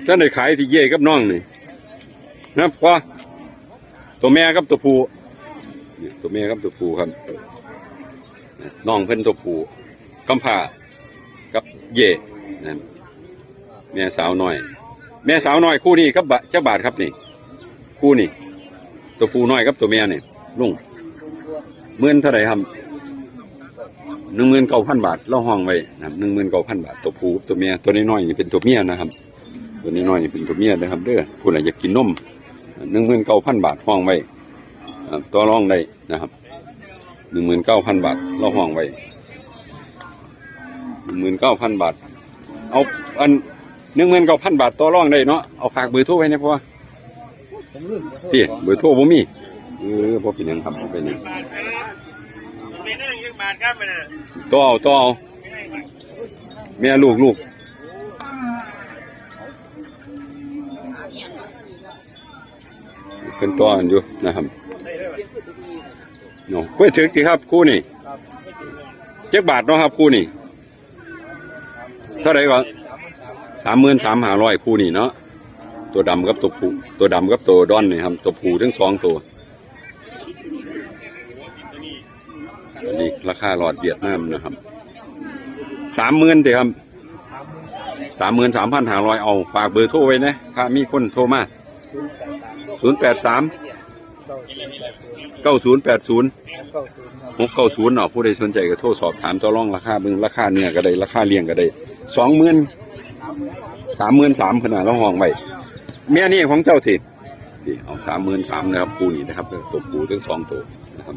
ท่านได้ขายที่เย่กับน้องนี่นะพ่อตัวแม่กับตัวผู้ตัวแม่กับตัวผู้ครับน้องเพิ่นตัวผู้กำพร้ากับเย่นั่นแม่สาวน้อยแม่สาวน้อยคู่นี้กับเจ้าบาทครับนี่คู่นี่ตัวผู้น้อยกับตัวแม่นี่ลุงเมื่อเท่าไหร่ครับ19,000 บาทเราห้องไว้นะ19,000 บาทตัวผู้ตัวเมียตัวน้อยๆนี่เป็นตัวเมียนะครับตัวน้อยๆนี่เป็นตัวเมียนะครับเด้อผู้ใดอยากกินนม19,000 บาทห้องไว้ตัวรองได้นะครับ19,000 บาทเราห้องไว้19,000 บาทเอาอัน19,000 บาทตัวรองได้เนาะเอาฝากเบอร์โทรไว้นะพ่อที่เบอร์โทรผมมีพอเป็นยังครับพอเป็นยังต่อแม่ลูกเป็นตัวอยู่นะครับเนาะกล้วยถึกดีครับคู่นี่7 บาทเนาะครับคู่นี่เท่าไหร่ก่อน33,500คู่นี่เนาะตัวดำกับตัวผู้ตัวดำกับตัวดอนนี่ครับตัวผู้ทั้ง2 ตัวอันนี้ราคาหลอดเวียดนามนะครับ30,000เดี๋ยวครับ33,500เอาฝากเบอร์โทรไว้นะถ้ามีคนโทรมา083 9080 690เนาะผู้ใดสนใจก็โทรสอบถามต่อรองราคาเบิ่งราคาเนื้อก็ได้ราคาเลี้ยงก็ได้20,000 33,000ขนาดเราห้องไว้แม่นี่ของเจ้าถิ่นเอา33,000นะครับคู่นี้นะครับตัวผู้ทั้ง2 ตัวนะครับ